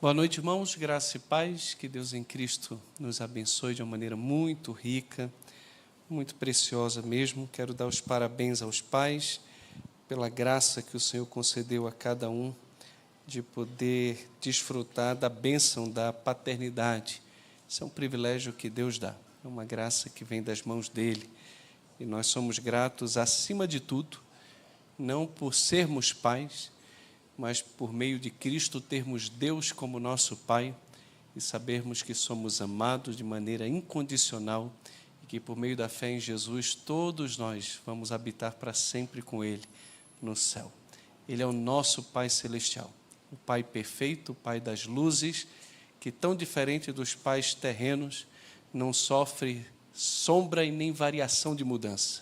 Boa noite, irmãos, graça e paz, que Deus em Cristo nos abençoe de uma maneira muito rica, muito preciosa mesmo. Quero dar os parabéns aos pais pela graça que o Senhor concedeu a cada um de poder desfrutar da bênção da paternidade. Isso é um privilégio que Deus dá, é uma graça que vem das mãos dEle. E nós somos gratos, acima de tudo, não por sermos pais, mas por meio de Cristo termos Deus como nosso Pai e sabermos que somos amados de maneira incondicional e que por meio da fé em Jesus todos nós vamos habitar para sempre com Ele no céu. Ele é o nosso Pai Celestial, o Pai perfeito, o Pai das luzes, que tão diferente dos pais terrenos, não sofre sombra e nem variação de mudança.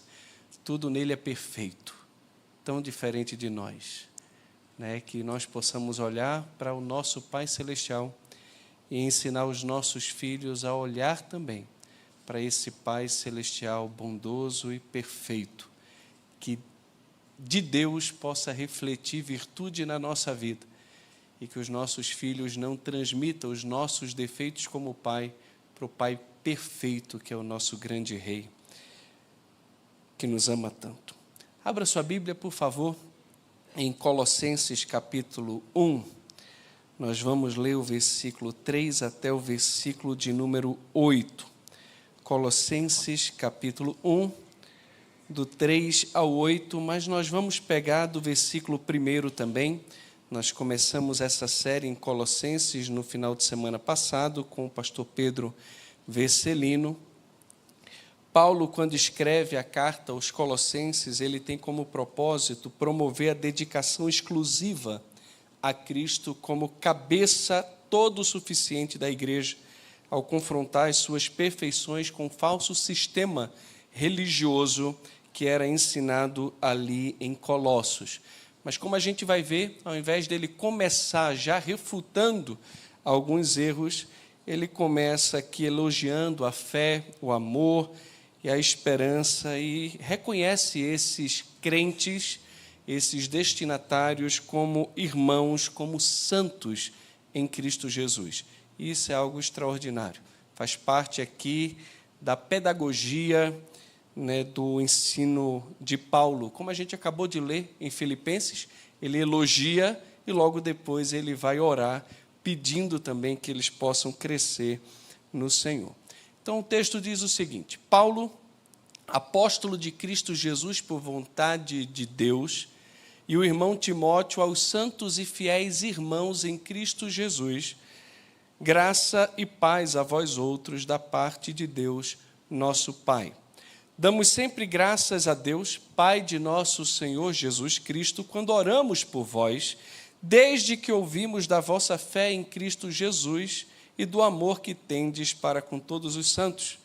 Tudo nele é perfeito, tão diferente de nós. Que nós possamos olhar para o nosso Pai Celestial e ensinar os nossos filhos a olhar também para esse Pai Celestial bondoso e perfeito, que de Deus possa refletir virtude na nossa vida e que os nossos filhos não transmitam os nossos defeitos como Pai para o Pai perfeito, que é o nosso grande Rei, que nos ama tanto. Abra sua Bíblia, por favor, em Colossenses capítulo 1, nós vamos ler o versículo 3 até o versículo de número 8. Colossenses capítulo 1, do 3 ao 8, mas nós vamos pegar do versículo 1 também. Nós começamos essa série em Colossenses no final de semana passado com o pastor Pedro Vescelino. Paulo, quando escreve a carta aos Colossenses, ele tem como propósito promover a dedicação exclusiva a Cristo como cabeça todo suficiente da igreja, ao confrontar as suas perfeições com o falso sistema religioso que era ensinado ali em Colossos. Mas como a gente vai ver, ao invés dele começar já refutando alguns erros, ele começa aqui elogiando a fé, o amor e a esperança, e reconhece esses crentes, esses destinatários como irmãos, como santos em Cristo Jesus. Isso é algo extraordinário. Faz parte aqui da pedagogia, do ensino de Paulo. Como a gente acabou de ler em Filipenses, ele elogia e logo depois ele vai orar, pedindo também que eles possam crescer no Senhor. Então, o texto diz o seguinte: Paulo, apóstolo de Cristo Jesus por vontade de Deus, e o irmão Timóteo aos santos e fiéis irmãos em Cristo Jesus, graça e paz a vós outros da parte de Deus, nosso Pai. Damos sempre graças a Deus, Pai de nosso Senhor Jesus Cristo, quando oramos por vós, desde que ouvimos da vossa fé em Cristo Jesus e do amor que tendes para com todos os santos,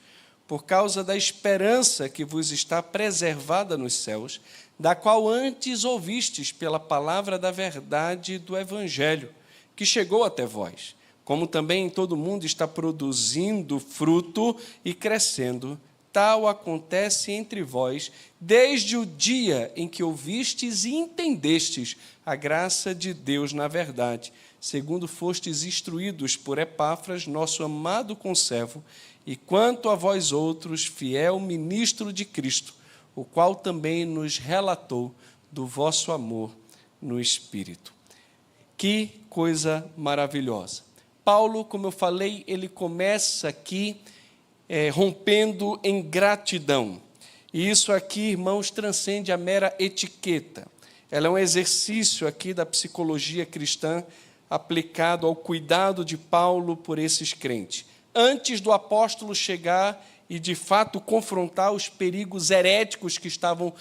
por causa da esperança que vos está preservada nos céus, da qual antes ouvistes pela palavra da verdade do Evangelho, que chegou até vós, como também em todo o mundo está produzindo fruto e crescendo, tal acontece entre vós, desde o dia em que ouvistes e entendestes a graça de Deus na verdade, segundo fostes instruídos por Epáfras, nosso amado conservo, e quanto a vós outros, fiel ministro de Cristo, o qual também nos relatou do vosso amor no Espírito. Que coisa maravilhosa. Paulo, como eu falei, ele começa aqui rompendo em gratidão. E isso aqui, irmãos, transcende a mera etiqueta. Ela é um exercício aqui da psicologia cristã, aplicado ao cuidado de Paulo por esses crentes. Antes do apóstolo chegar e, de fato, confrontar os perigos heréticos que estavam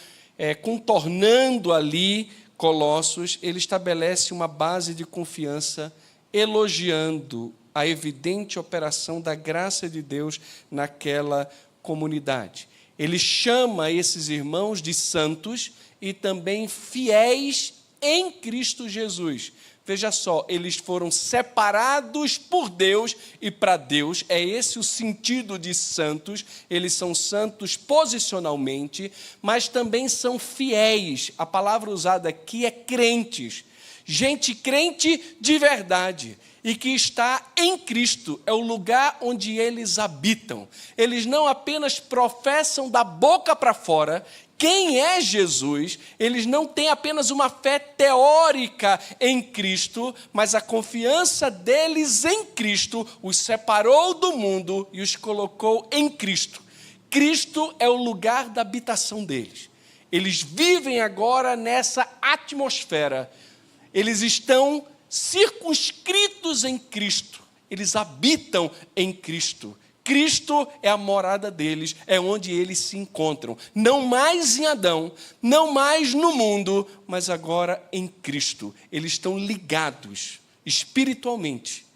contornando ali Colossos, ele estabelece uma base de confiança, elogiando a evidente operação da graça de Deus naquela comunidade. Ele chama esses irmãos de santos e também fiéis em Cristo Jesus. Veja só, eles foram separados por Deus e para Deus. É esse o sentido de santos. Eles são santos posicionalmente, mas também são fiéis. A palavra usada aqui é crentes. gente crente de verdade e que está em Cristo, é o lugar onde eles habitam. Eles não apenas professam da boca para fora quem é Jesus, eles não têm apenas uma fé teórica em Cristo, mas a confiança deles em Cristo os separou do mundo e os colocou em Cristo. Cristo é o lugar da habitação deles. Eles vivem agora nessa atmosfera. Eles estão circunscritos em Cristo. Eles habitam em Cristo. Cristo é a morada deles, é onde eles se encontram. Não mais em Adão, não mais no mundo, mas agora em Cristo. Eles estão ligados espiritualmente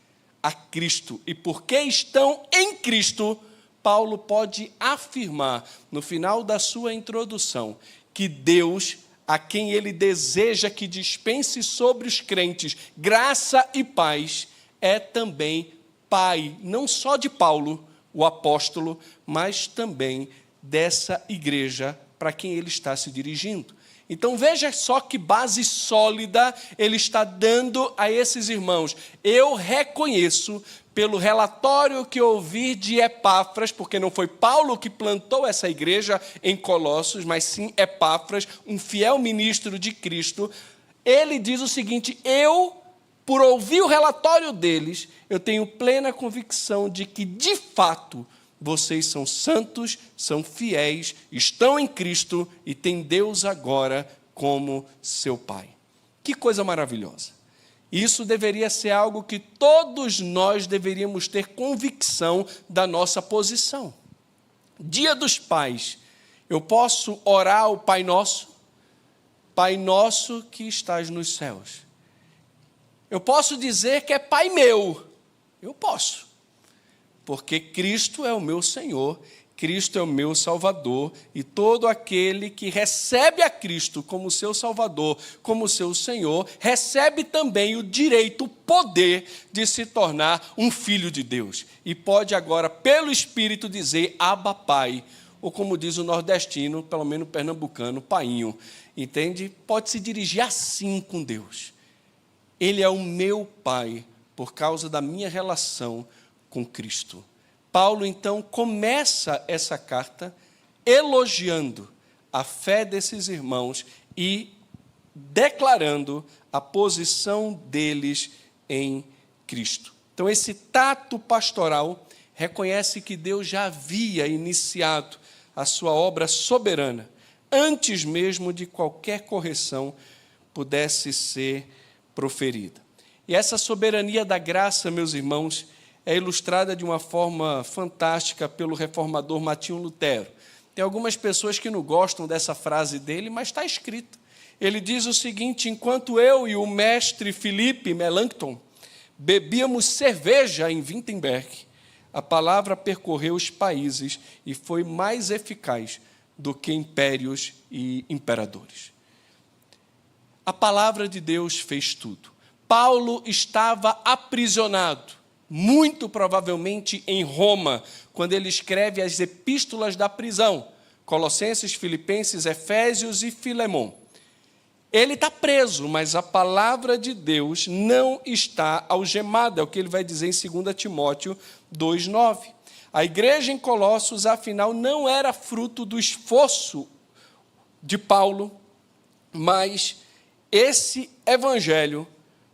a Cristo. E porque estão em Cristo, Paulo pode afirmar, no final da sua introdução, que Deus, a quem ele deseja que dispense sobre os crentes graça e paz, é também Pai, não só de Paulo, o apóstolo, mas também dessa igreja para quem ele está se dirigindo. Então veja só que base sólida ele está dando a esses irmãos. Eu reconheço, pelo relatório que ouvi de Epáfras, porque não foi Paulo que plantou essa igreja em Colossos, mas sim Epáfras, um fiel ministro de Cristo, ele diz o seguinte: por ouvir o relatório deles, eu tenho plena convicção de que, de fato, vocês são santos, são fiéis, estão em Cristo e têm Deus agora como seu Pai. Que coisa maravilhosa! Isso deveria ser algo que todos nós deveríamos ter convicção da nossa posição. Dia dos Pais, eu posso orar o Pai Nosso que estás nos céus. Eu posso dizer que é Pai meu, eu posso, porque Cristo é o meu Senhor, Cristo é o meu Salvador, e todo aquele que recebe a Cristo como seu Salvador, como seu Senhor, recebe também o direito, o poder de se tornar um filho de Deus, e pode agora, pelo Espírito, dizer Abba Pai, ou como diz o nordestino, pelo menos pernambucano, painho, entende? Pode se dirigir assim com Deus. Ele é o meu Pai, por causa da minha relação com Cristo. Paulo, então, começa essa carta elogiando a fé desses irmãos e declarando a posição deles em Cristo. Então, esse tato pastoral reconhece que Deus já havia iniciado a sua obra soberana, antes mesmo de qualquer correção pudesse ser proferida. E essa soberania da graça, meus irmãos, é ilustrada de uma forma fantástica pelo reformador Martinho Lutero. Tem algumas pessoas que não gostam dessa frase dele, mas está escrito. Ele diz o seguinte: enquanto eu e o mestre Philippe Melanchthon bebíamos cerveja em Wittenberg, a palavra percorreu os países e foi mais eficaz do que impérios e imperadores. A palavra de Deus fez tudo. Paulo estava aprisionado, muito provavelmente em Roma, quando ele escreve as epístolas da prisão, Colossenses, Filipenses, Efésios e Filemon. Ele está preso, mas a palavra de Deus não está algemada, é o que ele vai dizer em 2 Timóteo 2,9. A igreja em Colossos, afinal, não era fruto do esforço de Paulo, mas esse evangelho,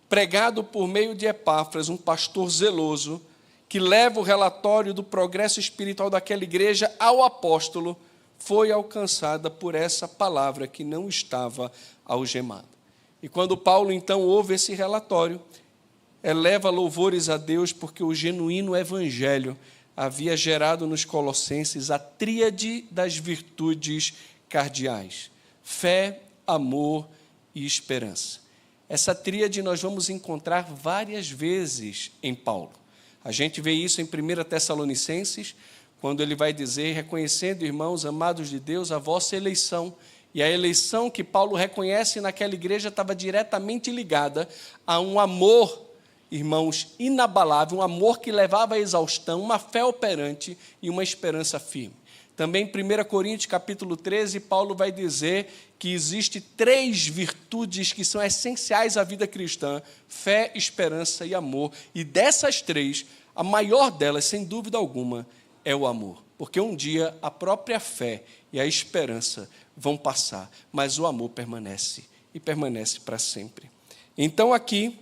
pregado por meio de Epáfras, um pastor zeloso, que leva o relatório do progresso espiritual daquela igreja ao apóstolo, foi alcançada por essa palavra que não estava algemada. E quando Paulo, então, ouve esse relatório, eleva louvores a Deus, porque o genuíno evangelho havia gerado nos colossenses a tríade das virtudes cardeais: fé, amor e esperança. Essa tríade nós vamos encontrar várias vezes em Paulo. A gente vê isso em 1 Tessalonicenses, quando ele vai dizer: reconhecendo, irmãos, amados de Deus, a vossa eleição. E a eleição que Paulo reconhece naquela igreja estava diretamente ligada a um amor, irmãos, inabalável, um amor que levava à exaustão, uma fé operante e uma esperança firme. Também em 1 Coríntios, capítulo 13, Paulo vai dizer que existe 3 virtudes que são essenciais à vida cristã: fé, esperança e amor. E dessas 3, a maior delas, sem dúvida alguma, é o amor. Porque um dia a própria fé e a esperança vão passar, mas o amor permanece, e permanece para sempre. Então aqui,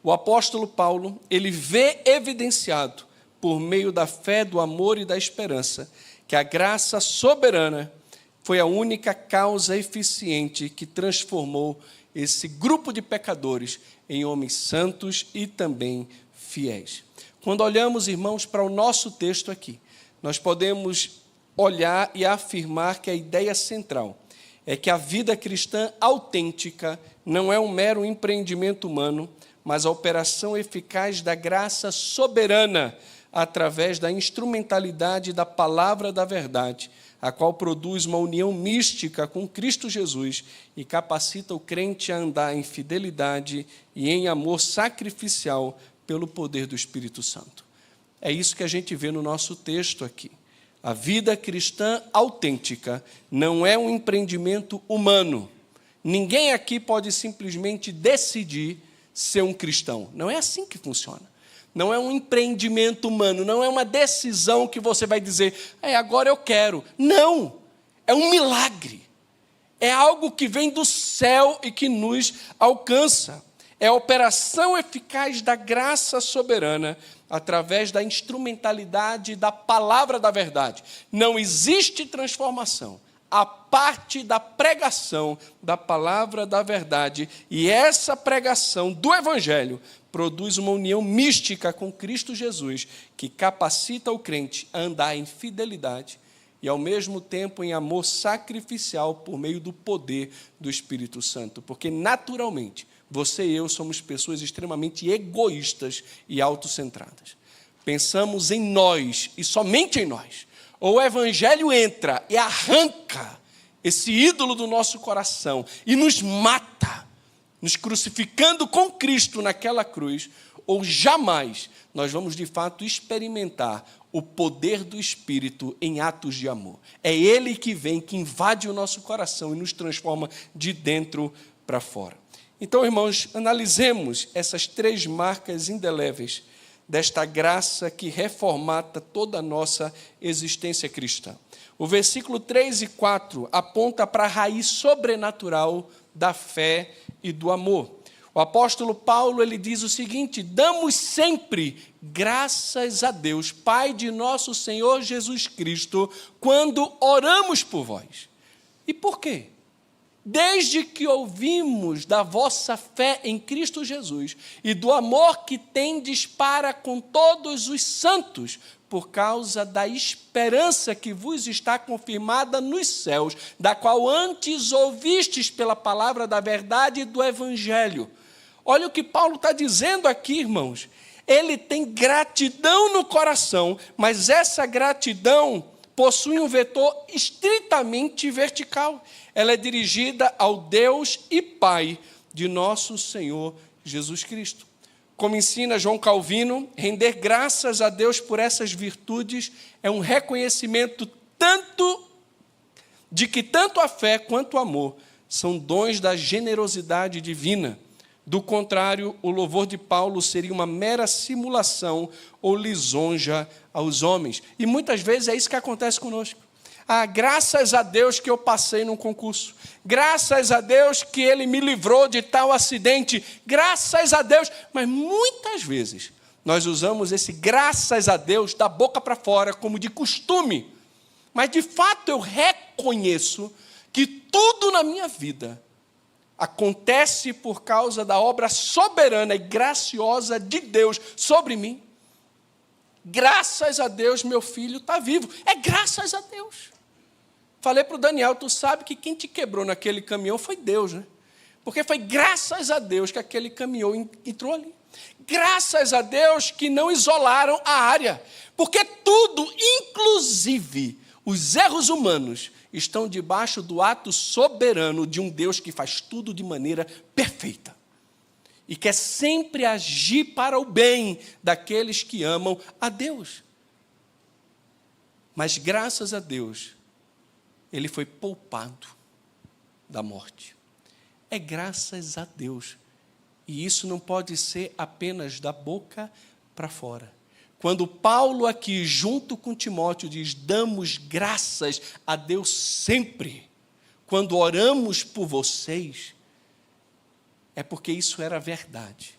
o apóstolo Paulo, ele vê evidenciado, por meio da fé, do amor e da esperança, que a graça soberana foi a única causa eficiente que transformou esse grupo de pecadores em homens santos e também fiéis. Quando olhamos, irmãos, para o nosso texto aqui, nós podemos olhar e afirmar que a ideia central é que a vida cristã autêntica não é um mero empreendimento humano, mas a operação eficaz da graça soberana através da instrumentalidade da palavra da verdade, a qual produz uma união mística com Cristo Jesus e capacita o crente a andar em fidelidade e em amor sacrificial pelo poder do Espírito Santo. É isso que a gente vê no nosso texto aqui. A vida cristã autêntica não é um empreendimento humano. Ninguém aqui pode simplesmente decidir ser um cristão. Não é assim que funciona. Não é um empreendimento humano, não é uma decisão que você vai dizer, agora eu quero. Não, é um milagre. É algo que vem do céu e que nos alcança. É a operação eficaz da graça soberana através da instrumentalidade da palavra da verdade. Não existe transformação a parte da pregação da palavra da verdade, e essa pregação do Evangelho produz uma união mística com Cristo Jesus, que capacita o crente a andar em fidelidade e, ao mesmo tempo, em amor sacrificial por meio do poder do Espírito Santo. Porque, naturalmente, você e eu somos pessoas extremamente egoístas e autocentradas. Pensamos em nós e somente em nós. Ou o Evangelho entra e arranca esse ídolo do nosso coração e nos mata, nos crucificando com Cristo naquela cruz, ou jamais nós vamos de fato experimentar o poder do Espírito em atos de amor. É Ele que vem, que invade o nosso coração e nos transforma de dentro para fora. Então, irmãos, analisemos essas 3 marcas indeléveis desta graça que reformata toda a nossa existência cristã. O versículo 3 e 4 aponta para a raiz sobrenatural da fé e do amor. O apóstolo Paulo, ele diz o seguinte: damos sempre graças a Deus, Pai de nosso Senhor Jesus Cristo, quando oramos por vós. E por quê? Desde que ouvimos da vossa fé em Cristo Jesus e do amor que tendes para com todos os santos, por causa da esperança que vos está confirmada nos céus, da qual antes ouvistes pela palavra da verdade e do Evangelho. Olha o que Paulo está dizendo aqui, irmãos. Ele tem gratidão no coração, mas essa gratidão possui um vetor estritamente vertical. Ela é dirigida ao Deus e Pai de nosso Senhor Jesus Cristo. Como ensina João Calvino, render graças a Deus por essas virtudes é um reconhecimento de que tanto a fé quanto o amor são dons da generosidade divina. Do contrário, o louvor de Paulo seria uma mera simulação ou lisonja aos homens. E muitas vezes é isso que acontece conosco. Graças a Deus que eu passei num concurso. Graças a Deus que Ele me livrou de tal acidente. Graças a Deus. Mas muitas vezes nós usamos esse graças a Deus da boca para fora como de costume. Mas de fato eu reconheço que tudo na minha vida acontece por causa da obra soberana e graciosa de Deus sobre mim. Graças a Deus meu filho está vivo. É graças a Deus. Falei para o Daniel, tu sabe que quem te quebrou naquele caminhão foi Deus, né? Porque foi graças a Deus que aquele caminhão entrou ali. Graças a Deus que não isolaram a área. Porque tudo, inclusive os erros humanos, estão debaixo do ato soberano de um Deus que faz tudo de maneira perfeita. E quer sempre agir para o bem daqueles que amam a Deus. Mas graças a Deus, ele foi poupado da morte. É graças a Deus. E isso não pode ser apenas da boca para fora. Quando Paulo aqui, junto com Timóteo, diz, damos graças a Deus sempre, quando oramos por vocês, é porque isso era verdade.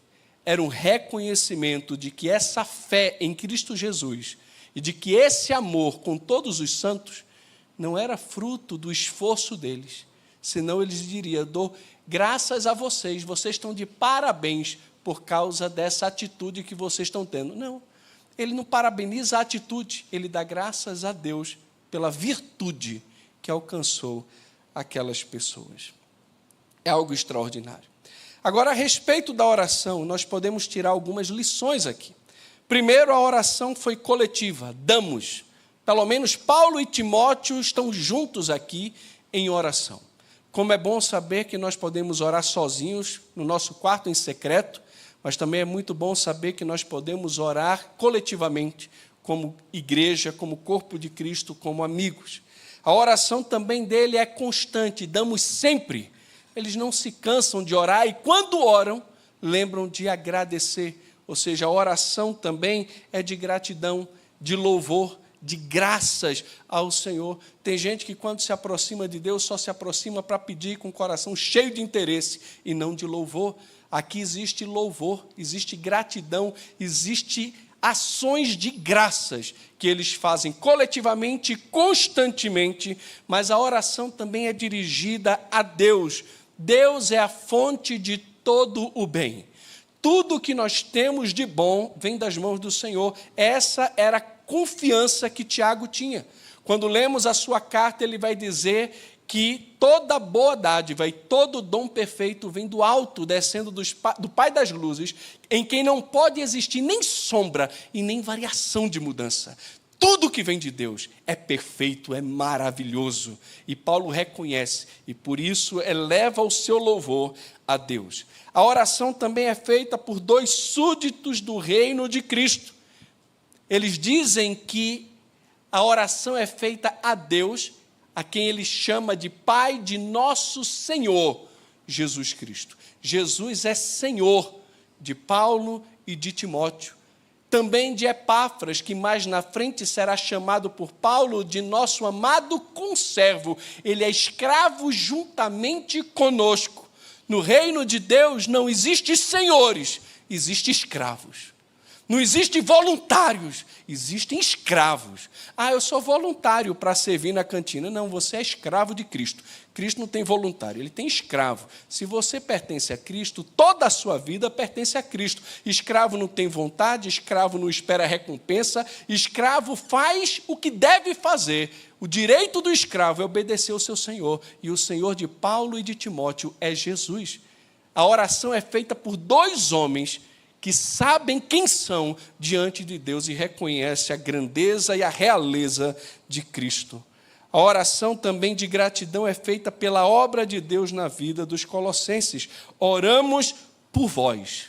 Era um reconhecimento de que essa fé em Cristo Jesus e de que esse amor com todos os santos não era fruto do esforço deles, senão eles diriam, dou graças a vocês, vocês estão de parabéns por causa dessa atitude que vocês estão tendo. Não, ele não parabeniza a atitude, ele dá graças a Deus pela virtude que alcançou aquelas pessoas. É algo extraordinário. Agora, a respeito da oração, nós podemos tirar algumas lições aqui. Primeiro, a oração foi coletiva, damos. Pelo menos Paulo e Timóteo estão juntos aqui em oração. Como é bom saber que nós podemos orar sozinhos, no nosso quarto em secreto, mas também é muito bom saber que nós podemos orar coletivamente, como igreja, como corpo de Cristo, como amigos. A oração também dele é constante, damos sempre. Eles não se cansam de orar e quando oram, lembram de agradecer. Ou seja, a oração também é de gratidão, de louvor, de graças ao Senhor. Tem gente que quando se aproxima de Deus, só se aproxima para pedir com o coração cheio de interesse e não de louvor. Aqui existe louvor, existe gratidão, existe ações de graças que eles fazem coletivamente e constantemente, mas a oração também é dirigida a Deus. Deus é a fonte de todo o bem. Tudo que nós temos de bom vem das mãos do Senhor. Essa era a confiança que Tiago tinha. Quando lemos a sua carta, ele vai dizer que toda boa dádiva e todo dom perfeito vem do alto, descendo do Pai das luzes, em quem não pode existir nem sombra e nem variação de mudança. Tudo que vem de Deus é perfeito, é maravilhoso. E Paulo reconhece, e por isso eleva o seu louvor a Deus. A oração também é feita por dois súditos do reino de Cristo. Eles dizem que a oração é feita a Deus, a quem ele chama de Pai de nosso Senhor, Jesus Cristo. Jesus é Senhor de Paulo e de Timóteo. Também de Epáfras, que mais na frente será chamado por Paulo de nosso amado conservo. Ele é escravo juntamente conosco. No reino de Deus não existe senhores, existe escravos. Não existe voluntários, existem escravos. Ah, eu sou voluntário para servir na cantina. Não, você é escravo de Cristo. Cristo não tem voluntário, ele tem escravo. Se você pertence a Cristo, toda a sua vida pertence a Cristo. Escravo não tem vontade, escravo não espera recompensa, escravo faz o que deve fazer. O direito do escravo é obedecer ao seu Senhor. E o Senhor de Paulo e de Timóteo é Jesus. A oração é feita por dois homens que sabem quem são diante de Deus e reconhecem a grandeza e a realeza de Cristo. A oração também de gratidão é feita pela obra de Deus na vida dos colossenses. Oramos por vós.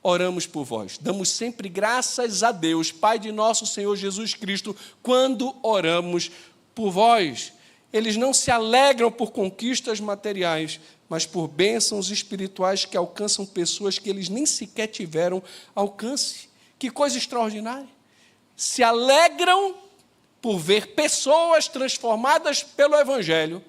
Oramos por vós. Damos sempre graças a Deus, Pai de nosso Senhor Jesus Cristo, quando oramos por vós. Eles não se alegram por conquistas materiais, mas por bênçãos espirituais que alcançam pessoas que eles nem sequer tiveram alcance. Que coisa extraordinária. Se alegram por ver pessoas transformadas pelo Evangelho,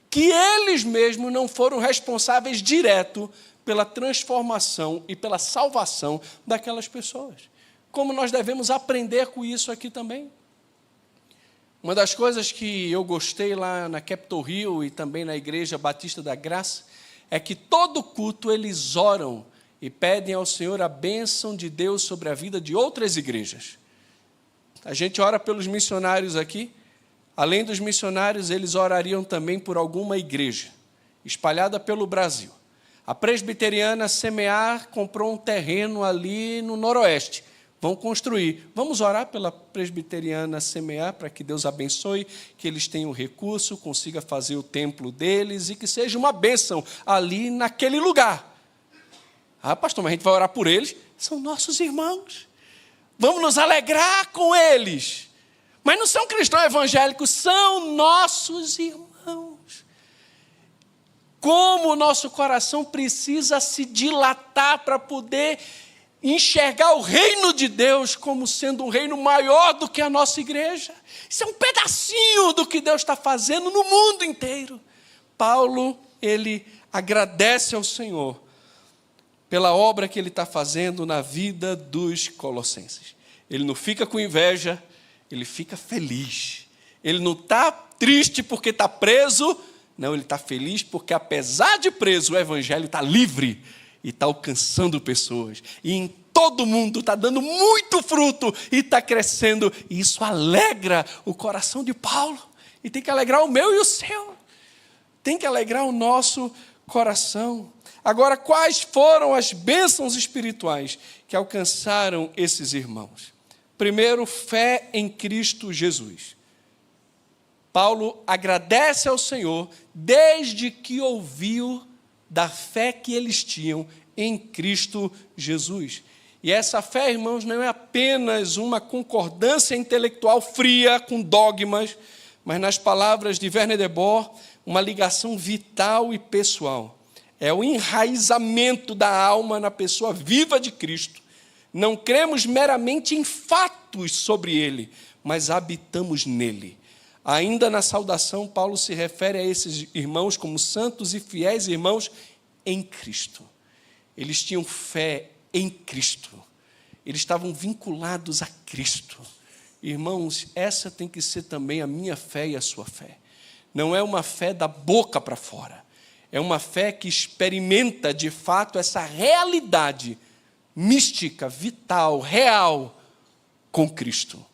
que eles mesmos não foram responsáveis direto pela transformação e pela salvação daquelas pessoas. Como nós devemos aprender com isso aqui também. Uma das coisas que eu gostei lá na Capitol Hill e também na Igreja Batista da Graça é que todo culto eles oram e pedem ao Senhor a bênção de Deus sobre a vida de outras igrejas. A gente ora pelos missionários aqui. Além dos missionários, eles orariam também por alguma igreja espalhada pelo Brasil. A presbiteriana Semear comprou um terreno ali no noroeste. Vão construir. Vamos orar pela presbiteriana Semear para que Deus abençoe, que eles tenham recurso, consiga fazer o templo deles e que seja uma bênção ali naquele lugar. Ah, pastor, mas a gente vai orar por eles? São nossos irmãos. Vamos nos alegrar com eles. Mas não são cristãos evangélicos, são nossos irmãos. Como o nosso coração precisa se dilatar para poder enxergar o reino de Deus como sendo um reino maior do que a nossa igreja. Isso é um pedacinho do que Deus está fazendo no mundo inteiro. Paulo, ele agradece ao Senhor pela obra que ele está fazendo na vida dos colossenses. Ele não fica com inveja, ele fica feliz. Ele não está triste porque está preso, não, ele está feliz porque, apesar de preso, o evangelho está livre e está alcançando pessoas. E em todo mundo está dando muito fruto e está crescendo. E isso alegra o coração de Paulo. E tem que alegrar o meu e o seu. Tem que alegrar o nosso coração. Agora, quais foram as bênçãos espirituais que alcançaram esses irmãos? Primeiro, fé em Cristo Jesus. Paulo agradece ao Senhor desde que ouviu da fé que eles tinham em Cristo Jesus. E essa fé, irmãos, não é apenas uma concordância intelectual fria com dogmas, mas, nas palavras de Werner de Boer, uma ligação vital e pessoal. É o enraizamento da alma na pessoa viva de Cristo. Não cremos meramente em fatos sobre ele, mas habitamos nele. Ainda na saudação, Paulo se refere a esses irmãos como santos e fiéis irmãos em Cristo. Eles tinham fé em Cristo. Eles estavam vinculados a Cristo. Irmãos, essa tem que ser também a minha fé e a sua fé. Não é uma fé da boca para fora. É uma fé que experimenta, de fato, essa realidade mística, vital, real, com Cristo.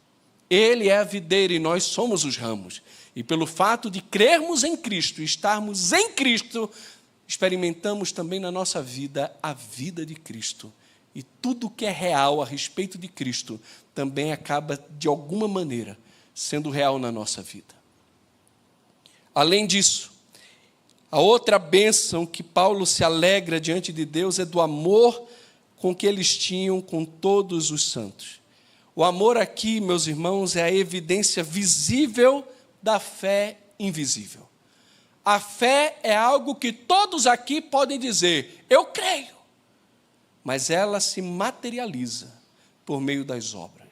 Ele é a videira e nós somos os ramos. E pelo fato de crermos em Cristo, estarmos em Cristo, experimentamos também na nossa vida a vida de Cristo. E tudo que é real a respeito de Cristo também acaba, de alguma maneira, sendo real na nossa vida. Além disso, a outra bênção que Paulo se alegra diante de Deus é do amor com que eles tinham com todos os santos. O amor aqui, meus irmãos, é a evidência visível da fé invisível. A fé é algo que todos aqui podem dizer, eu creio, mas ela se materializa por meio das obras.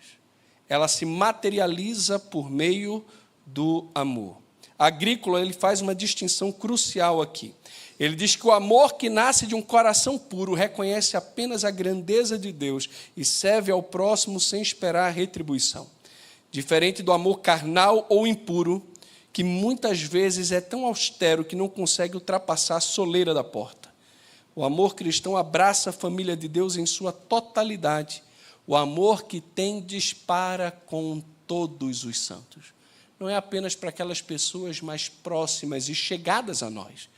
Ela se materializa por meio do amor. Agrícola, ele faz uma distinção crucial aqui. Ele diz que o amor que nasce de um coração puro reconhece apenas a grandeza de Deus e serve ao próximo sem esperar retribuição. Diferente do amor carnal ou impuro, que muitas vezes é tão austero que não consegue ultrapassar a soleira da porta. O amor cristão abraça a família de Deus em sua totalidade. O amor que tendes para com todos os santos. Não é apenas para aquelas pessoas mais próximas e chegadas a nós.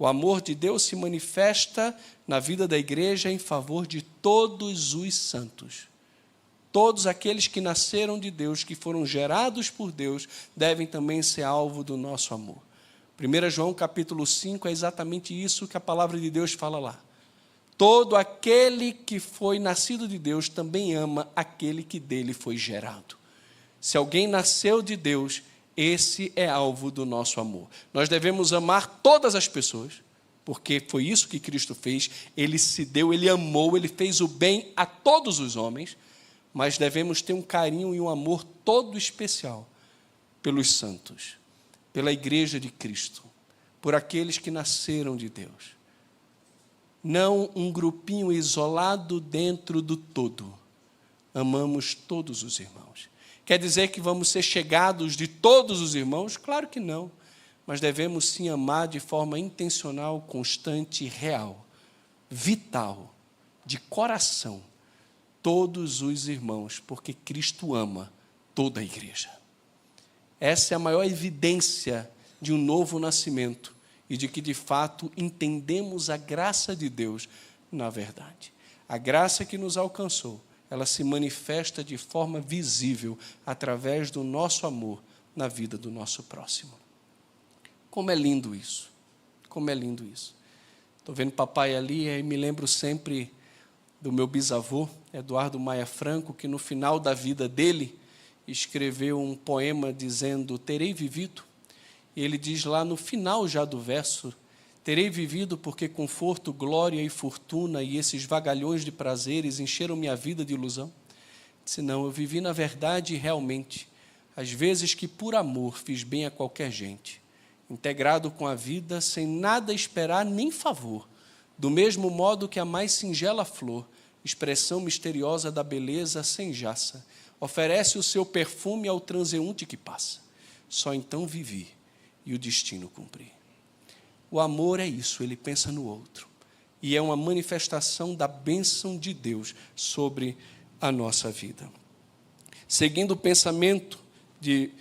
O amor de Deus se manifesta na vida da igreja em favor de todos os santos. Todos aqueles que nasceram de Deus, que foram gerados por Deus, devem também ser alvo do nosso amor. 1 João capítulo 5 é exatamente isso que a palavra de Deus fala lá. Todo aquele que foi nascido de Deus também ama aquele que dele foi gerado. Se alguém nasceu de Deus, esse é alvo do nosso amor. Nós devemos amar todas as pessoas, porque foi isso que Cristo fez. Ele se deu, ele amou, ele fez o bem a todos os homens, mas devemos ter um carinho e um amor todo especial pelos santos, pela igreja de Cristo, por aqueles que nasceram de Deus. Não um grupinho isolado dentro do todo. Amamos todos os irmãos. Quer dizer que vamos ser chegados de todos os irmãos? Claro que não. Mas devemos sim amar de forma intencional, constante, real, vital, de coração, todos os irmãos, porque Cristo ama toda a igreja. Essa é a maior evidência de um novo nascimento e de que, de fato, entendemos a graça de Deus na verdade. A graça que nos alcançou, ela se manifesta de forma visível através do nosso amor na vida do nosso próximo. Como é lindo isso. Como é lindo isso. Estou vendo papai ali e me lembro sempre do meu bisavô, Eduardo Maia Franco, que no final da vida dele, escreveu um poema dizendo: terei vivido. E ele diz lá no final já do verso: terei vivido porque conforto, glória e fortuna e esses vagalhões de prazeres encheram minha vida de ilusão. Disse: não, eu vivi na verdade e realmente, às vezes que por amor fiz bem a qualquer gente, integrado com a vida, sem nada esperar nem favor, do mesmo modo que a mais singela flor, expressão misteriosa da beleza sem jaça, oferece o seu perfume ao transeunte que passa. Só então vivi e o destino cumpri. O amor é isso, ele pensa no outro. E é uma manifestação da bênção de Deus sobre a nossa vida. Seguindo o pensamento de,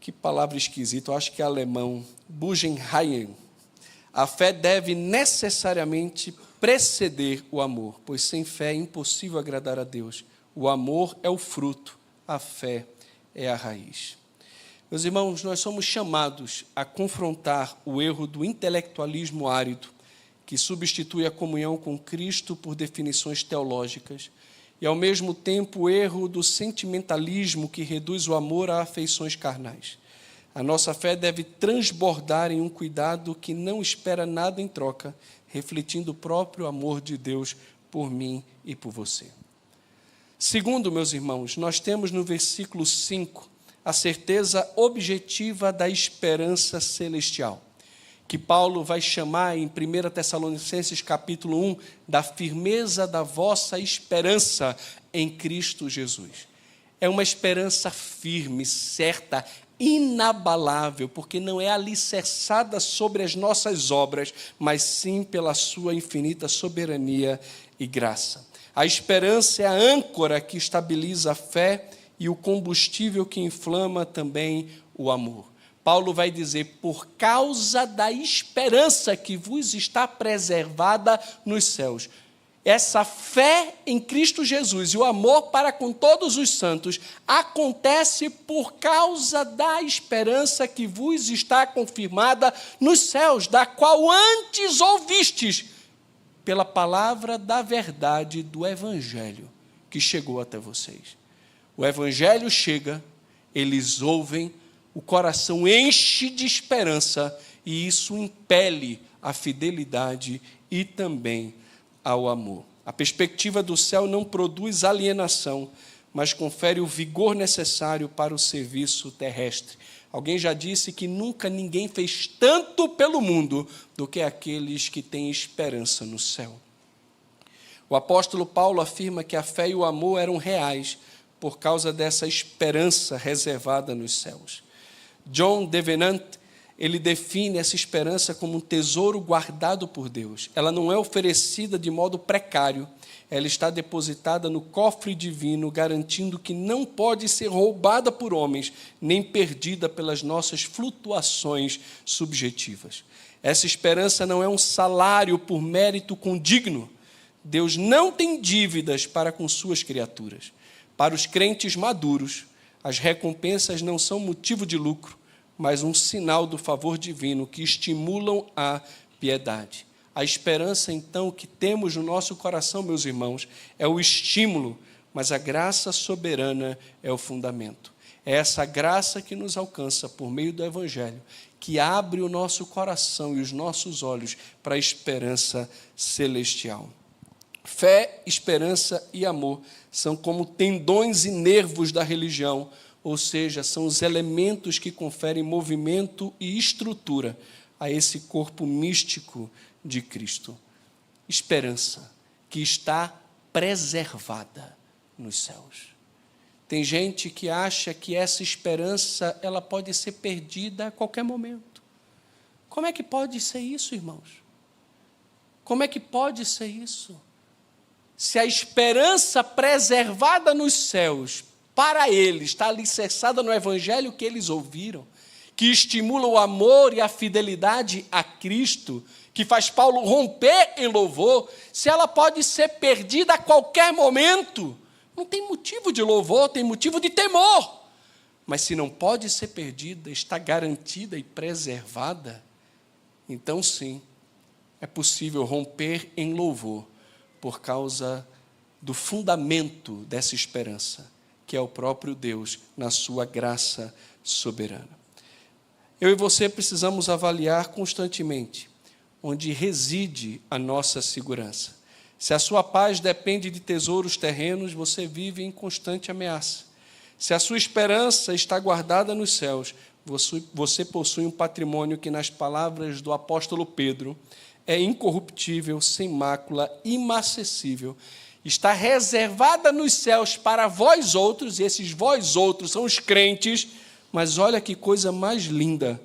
que palavra esquisita, eu acho que é alemão, Bugenhagen, a fé deve necessariamente preceder o amor, pois sem fé é impossível agradar a Deus. O amor é o fruto, a fé é a raiz. Meus irmãos, nós somos chamados a confrontar o erro do intelectualismo árido, que substitui a comunhão com Cristo por definições teológicas, e, ao mesmo tempo, o erro do sentimentalismo que reduz o amor a afeições carnais. A nossa fé deve transbordar em um cuidado que não espera nada em troca, refletindo o próprio amor de Deus por mim e por você. Segundo, meus irmãos, nós temos no versículo 5 a certeza objetiva da esperança celestial, que Paulo vai chamar em 1 Tessalonicenses capítulo 1, da firmeza da vossa esperança em Cristo Jesus. É uma esperança firme, certa, inabalável, porque não é alicerçada sobre as nossas obras, mas sim pela sua infinita soberania e graça. A esperança é a âncora que estabiliza a fé e o combustível que inflama também o amor. Paulo vai dizer: por causa da esperança que vos está preservada nos céus. Essa fé em Cristo Jesus e o amor para com todos os santos acontece por causa da esperança que vos está confirmada nos céus, da qual antes ouvistes pela palavra da verdade do Evangelho que chegou até vocês. O Evangelho chega, eles ouvem, o coração enche de esperança e isso impele a fidelidade e também ao amor. A perspectiva do céu não produz alienação, mas confere o vigor necessário para o serviço terrestre. Alguém já disse que nunca ninguém fez tanto pelo mundo do que aqueles que têm esperança no céu. O apóstolo Paulo afirma que a fé e o amor eram reais por causa dessa esperança reservada nos céus. John Devenant, ele define essa esperança como um tesouro guardado por Deus. Ela não é oferecida de modo precário, ela está depositada no cofre divino, garantindo que não pode ser roubada por homens, nem perdida pelas nossas flutuações subjetivas. Essa esperança não é um salário por mérito condigno. Deus não tem dívidas para com suas criaturas. Para os crentes maduros, as recompensas não são motivo de lucro, mas um sinal do favor divino que estimulam a piedade. A esperança, então, que temos no nosso coração, meus irmãos, é o estímulo, mas a graça soberana é o fundamento. É essa graça que nos alcança por meio do Evangelho, que abre o nosso coração e os nossos olhos para a esperança celestial. Fé, esperança e amor são como tendões e nervos da religião, ou seja, são os elementos que conferem movimento e estrutura a esse corpo místico de Cristo. Esperança que está preservada nos céus. Tem gente que acha que essa esperança ela pode ser perdida a qualquer momento. Como é que pode ser isso, irmãos? Como é que pode ser isso? Se a esperança preservada nos céus para eles está alicerçada no Evangelho que eles ouviram, que estimula o amor e a fidelidade a Cristo, que faz Paulo romper em louvor, se ela pode ser perdida a qualquer momento, não tem motivo de louvor, tem motivo de temor. Mas se não pode ser perdida, está garantida e preservada, então sim, é possível romper em louvor por causa do fundamento dessa esperança, que é o próprio Deus, na sua graça soberana. Eu e você precisamos avaliar constantemente onde reside a nossa segurança. Se a sua paz depende de tesouros terrenos, você vive em constante ameaça. Se a sua esperança está guardada nos céus, você possui um patrimônio que, nas palavras do apóstolo Pedro, é incorruptível, sem mácula, imacessível. Está reservada nos céus para vós outros, e esses vós outros são os crentes, mas olha que coisa mais linda,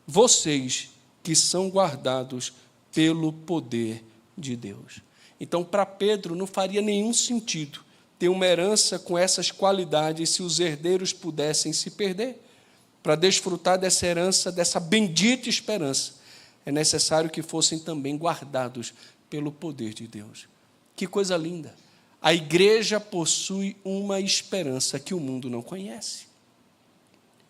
vocês que são guardados pelo poder de Deus. Então, para Pedro, não faria nenhum sentido ter uma herança com essas qualidades se os herdeiros pudessem se perder. Para desfrutar dessa herança, dessa bendita esperança, é necessário que fossem também guardados pelo poder de Deus. Que coisa linda! A igreja possui uma esperança que o mundo não conhece.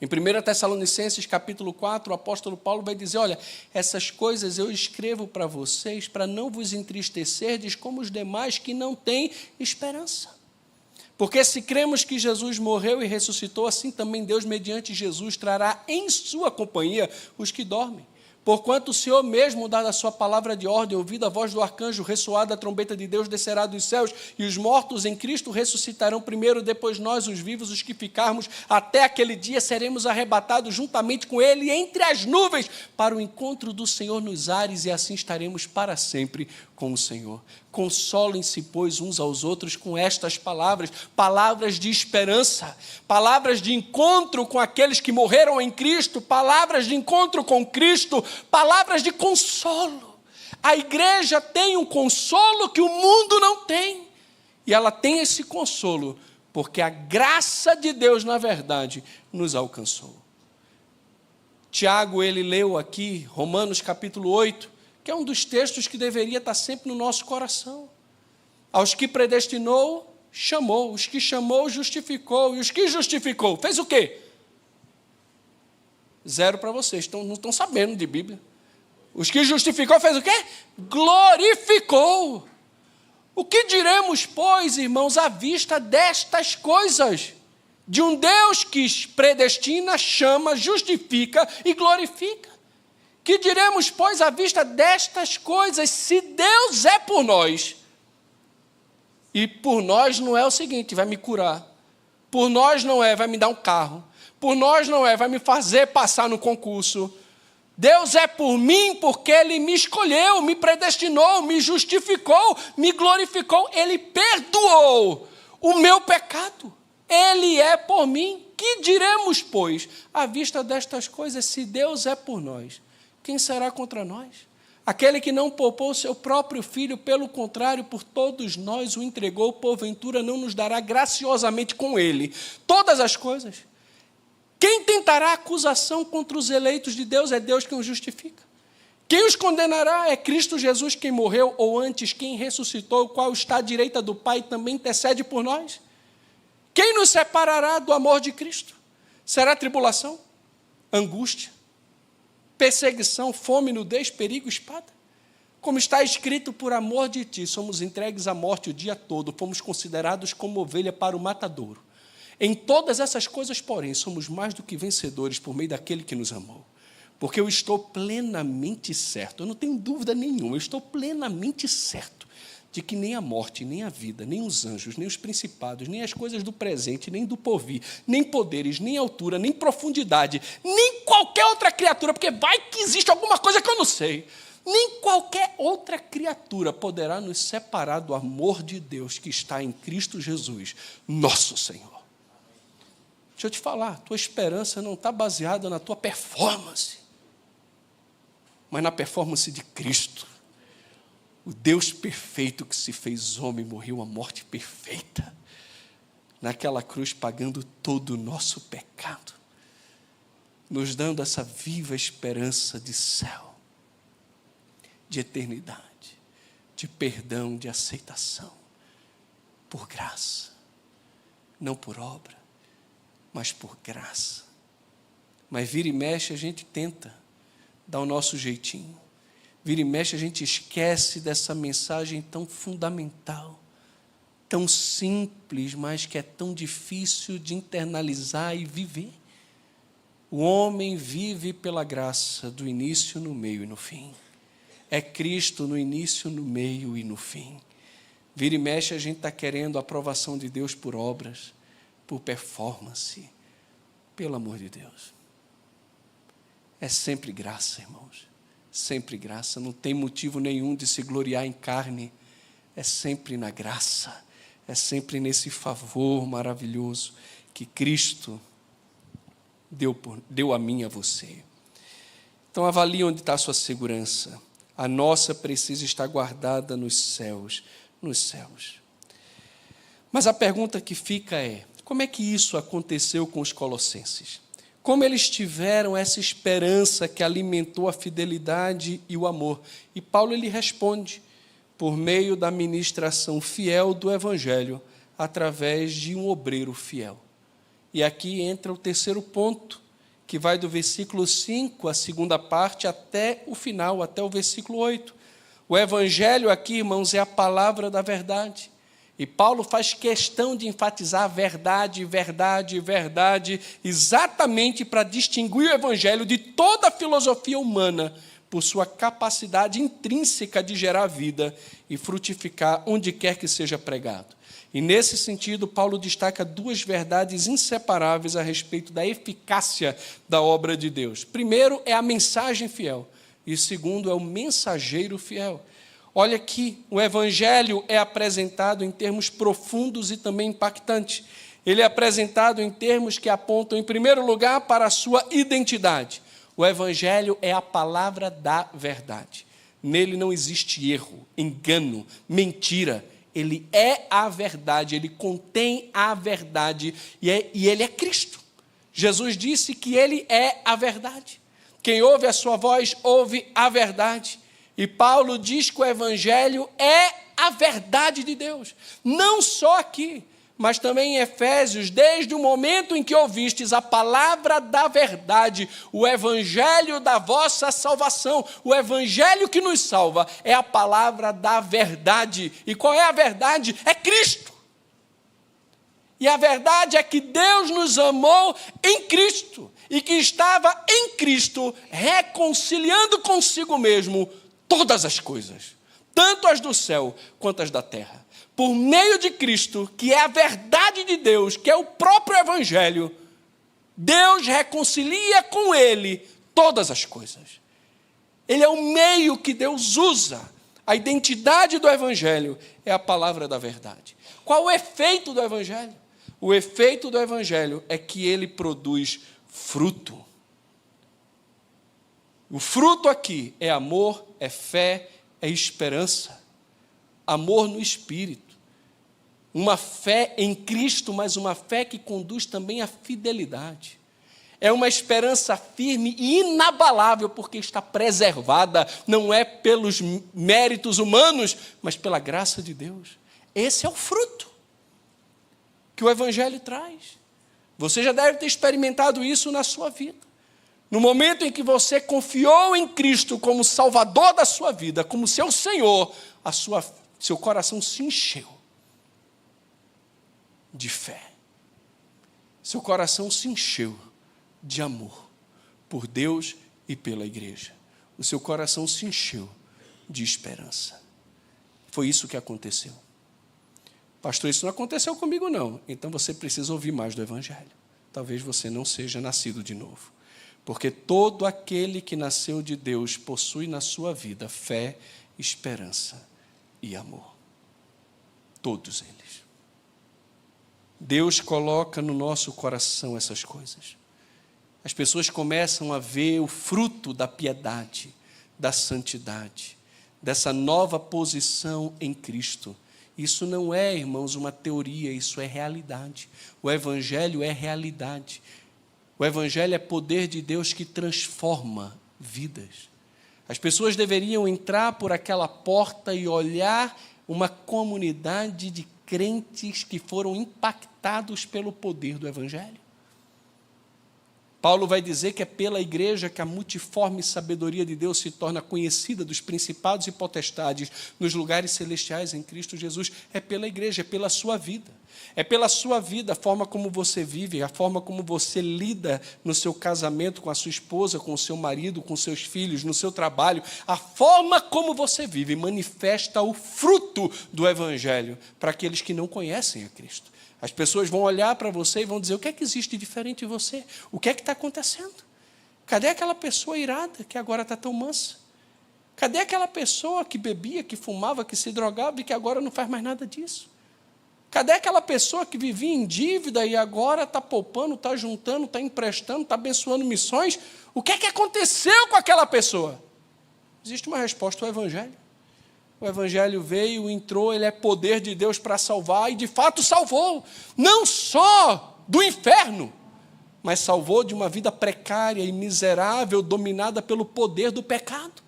Em 1 Tessalonicenses, capítulo 4, o apóstolo Paulo vai dizer, olha, essas coisas eu escrevo para vocês para não vos entristecerdes como os demais que não têm esperança. Porque se cremos que Jesus morreu e ressuscitou, assim também Deus, mediante Jesus, trará em sua companhia os que dormem. Porquanto o Senhor mesmo, dada a sua palavra de ordem, ouvida a voz do arcanjo, ressoada a trombeta de Deus, descerá dos céus, e os mortos em Cristo ressuscitarão primeiro, depois nós, os vivos, os que ficarmos, até aquele dia seremos arrebatados juntamente com Ele, entre as nuvens, para o encontro do Senhor nos ares, e assim estaremos para sempre com o Senhor. Consolem-se, pois, uns aos outros com estas palavras, palavras de esperança, palavras de encontro com aqueles que morreram em Cristo, palavras de encontro com Cristo, palavras de consolo. A igreja tem um consolo que o mundo não tem, e ela tem esse consolo porque a graça de Deus, na verdade, nos alcançou. Tiago, ele leu aqui, Romanos capítulo 8, que é um dos textos que deveria estar sempre no nosso coração. Aos que predestinou, chamou. Os que chamou, justificou. E os que justificou, fez o quê? Zero para vocês, não estão sabendo de Bíblia. Os que justificou, fez o quê? Glorificou. O que diremos, pois, irmãos, à vista destas coisas? De um Deus que predestina, chama, justifica e glorifica. Que diremos, pois, à vista destas coisas, se Deus é por nós? E por nós não é o seguinte, vai me curar. Por nós não é, vai me dar um carro. Por nós não é, vai me fazer passar no concurso. Deus é por mim porque Ele me escolheu, me predestinou, me justificou, me glorificou. Ele perdoou o meu pecado. Ele é por mim. Que diremos, pois, à vista destas coisas, se Deus é por nós? Quem será contra nós? Aquele que não poupou o seu próprio filho, pelo contrário, por todos nós o entregou, porventura não nos dará graciosamente com ele todas as coisas? Quem tentará acusação contra os eleitos de Deus? É Deus quem os justifica. Quem os condenará? É Cristo Jesus quem morreu, ou antes quem ressuscitou, o qual está à direita do Pai e também intercede por nós. Quem nos separará do amor de Cristo? Será tribulação? Angústia? Perseguição, fome, nudez, perigo, espada? Como está escrito, por amor de ti, somos entregues à morte o dia todo, fomos considerados como ovelha para o matadouro. Em todas essas coisas, porém, somos mais do que vencedores por meio daquele que nos amou. Porque eu estou plenamente certo, eu não tenho dúvida nenhuma, eu estou plenamente certo de que nem a morte, nem a vida, nem os anjos, nem os principados, nem as coisas do presente, nem do porvir, nem poderes, nem altura, nem profundidade, nem qualquer outra criatura, porque vai que existe alguma coisa que eu não sei, nem qualquer outra criatura poderá nos separar do amor de Deus que está em Cristo Jesus, nosso Senhor. Deixa eu te falar, tua esperança não está baseada na tua performance, mas na performance de Cristo. O Deus perfeito que se fez homem, morreu a morte perfeita, naquela cruz pagando todo o nosso pecado, nos dando essa viva esperança de céu, de eternidade, de perdão, de aceitação, por graça, não por obra, mas por graça. Mas vira e mexe a gente tenta dar o nosso jeitinho. Vira e mexe, a gente esquece dessa mensagem tão fundamental. tão simples, mas que é tão difícil de internalizar e viver. O homem vive pela graça do início, no meio e no fim. É Cristo no início, no meio e no fim. Vira e mexe, a gente está querendo a aprovação de Deus por obras, por performance. Pelo amor de Deus. É sempre graça, irmãos. Sempre graça. Não tem motivo nenhum de se gloriar em carne. É sempre na graça. É sempre nesse favor maravilhoso que Cristo deu a mim e a você. Então avalie onde está a sua segurança. A nossa precisa estar guardada nos céus. Nos céus. Mas a pergunta que fica é: como é que isso aconteceu com os colossenses? Como eles tiveram essa esperança que alimentou a fidelidade e o amor? E Paulo ele responde: por meio da ministração fiel do Evangelho, através de um obreiro fiel. E aqui entra o terceiro ponto, que vai do versículo 5, a segunda parte, até o final, até o versículo 8. O Evangelho aqui, irmãos, é a palavra da verdade. E Paulo faz questão de enfatizar verdade, verdade, verdade, exatamente para distinguir o Evangelho de toda a filosofia humana, por sua capacidade intrínseca de gerar vida e frutificar onde quer que seja pregado. E nesse sentido, Paulo destaca duas verdades inseparáveis a respeito da eficácia da obra de Deus. Primeiro é a mensagem fiel, e segundo é o mensageiro fiel. Olha aqui, o Evangelho é apresentado em termos profundos e também impactantes. Ele é apresentado em termos que apontam, em primeiro lugar, para a sua identidade. O Evangelho é a palavra da verdade. Nele não existe erro, engano, mentira. Ele é a verdade, ele contém a verdade e ele é Cristo. Jesus disse que ele é a verdade. Quem ouve a sua voz, ouve a verdade. E Paulo diz que o Evangelho é a verdade de Deus. Não só aqui, mas também em Efésios, desde o momento em que ouvistes a palavra da verdade, o Evangelho da vossa salvação, o Evangelho que nos salva, é a palavra da verdade. E qual é a verdade? É Cristo. E a verdade é que Deus nos amou em Cristo, e que estava em Cristo, reconciliando consigo mesmo todas as coisas, tanto as do céu quanto as da terra. Por meio de Cristo, que é a verdade de Deus, que é o próprio Evangelho, Deus reconcilia com Ele todas as coisas. Ele é o meio que Deus usa. A identidade do Evangelho é a palavra da verdade. Qual o efeito do Evangelho? O efeito do Evangelho é que ele produz fruto. O fruto aqui é amor, é fé, é esperança. Amor no Espírito. Uma fé em Cristo, mas uma fé que conduz também à fidelidade. É uma esperança firme e inabalável, porque está preservada, não é pelos méritos humanos, mas pela graça de Deus. Esse é o fruto que o Evangelho traz. Você já deve ter experimentado isso na sua vida. No momento em que você confiou em Cristo como Salvador da sua vida, como seu Senhor, seu coração se encheu de fé. Seu coração se encheu de amor por Deus e pela igreja. O seu coração se encheu de esperança. Foi isso que aconteceu. Pastor, isso não aconteceu comigo não. Então você precisa ouvir mais do Evangelho. Talvez você não seja nascido de novo. Porque todo aquele que nasceu de Deus possui na sua vida fé, esperança e amor. Todos eles. Deus coloca no nosso coração essas coisas. As pessoas começam a ver o fruto da piedade, da santidade, dessa nova posição em Cristo. Isso não é, irmãos, uma teoria, isso é realidade. O Evangelho é realidade. O Evangelho é poder de Deus que transforma vidas. As pessoas deveriam entrar por aquela porta e olhar uma comunidade de crentes que foram impactados pelo poder do Evangelho. Paulo vai dizer que é pela igreja que a multiforme sabedoria de Deus se torna conhecida dos principados e potestades nos lugares celestiais em Cristo Jesus. É pela igreja, é pela sua vida. É pela sua vida, a forma como você vive, a forma como você lida no seu casamento com a sua esposa, com o seu marido, com seus filhos, no seu trabalho. A forma como você vive manifesta o fruto do Evangelho para aqueles que não conhecem a Cristo. As pessoas vão olhar para você e vão dizer: o que é que existe de diferente em você? O que é que está acontecendo? Cadê aquela pessoa irada que agora está tão mansa? Cadê aquela pessoa que bebia, que fumava, que se drogava e que agora não faz mais nada disso? Cadê aquela pessoa que vivia em dívida e agora está poupando, está juntando, está emprestando, está abençoando missões? O que é que aconteceu com aquela pessoa? Existe uma resposta: o Evangelho. O Evangelho veio, entrou, ele é poder de Deus para salvar, e de fato salvou, não só do inferno, mas salvou de uma vida precária e miserável, dominada pelo poder do pecado,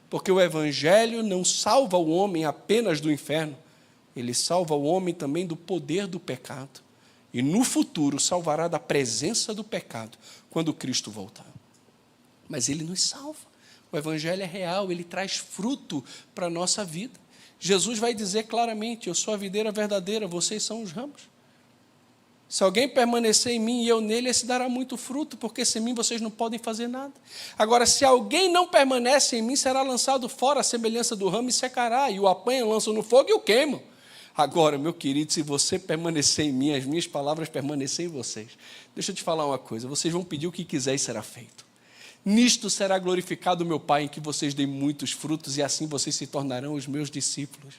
porque o Evangelho não salva o homem apenas do inferno, ele salva o homem também do poder do pecado, e no futuro salvará da presença do pecado, quando Cristo voltar. Mas ele nos salva. O Evangelho é real, ele traz fruto para a nossa vida. Jesus vai dizer claramente: eu sou a videira verdadeira, vocês são os ramos. Se alguém permanecer em mim e eu nele, esse dará muito fruto, porque sem mim vocês não podem fazer nada. Agora, se alguém não permanece em mim, será lançado fora, a semelhança do ramo, e secará, e o apanham, lançam no fogo e o queimam. Agora, meu querido, se você permanecer em mim, as minhas palavras permanecerem em vocês, deixa eu te falar uma coisa: vocês vão pedir o que quiser e será feito. Nisto será glorificado o meu Pai, em que vocês deem muitos frutos, e assim vocês se tornarão os meus discípulos.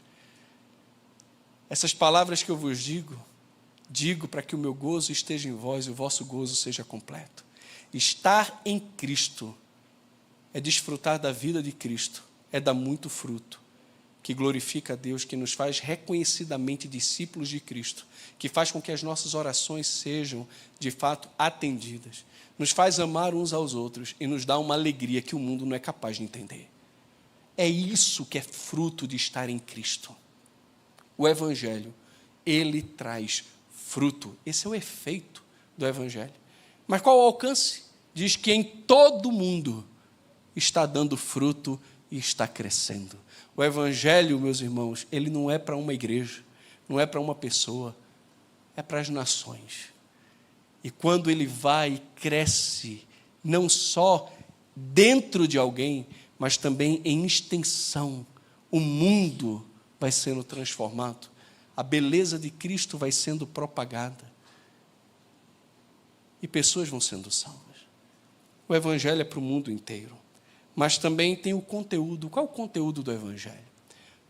Essas palavras que eu vos digo para que o meu gozo esteja em vós e o vosso gozo seja completo. Estar em Cristo é desfrutar da vida de Cristo, é dar muito fruto, que glorifica a Deus, que nos faz reconhecidamente discípulos de Cristo, que faz com que as nossas orações sejam, de fato, atendidas, nos faz amar uns aos outros e nos dá uma alegria que o mundo não é capaz de entender. É isso que é fruto de estar em Cristo. O Evangelho, ele traz fruto. Esse é o efeito do Evangelho. Mas qual o alcance? Diz que em todo mundo está dando fruto e está crescendo. O Evangelho, meus irmãos, ele não é para uma igreja, não é para uma pessoa, é para as nações. E quando ele vai e cresce, não só dentro de alguém, mas também em extensão, o mundo vai sendo transformado, a beleza de Cristo vai sendo propagada, e pessoas vão sendo salvas. O Evangelho é para o mundo inteiro, mas também tem o conteúdo. Qual é o conteúdo do Evangelho?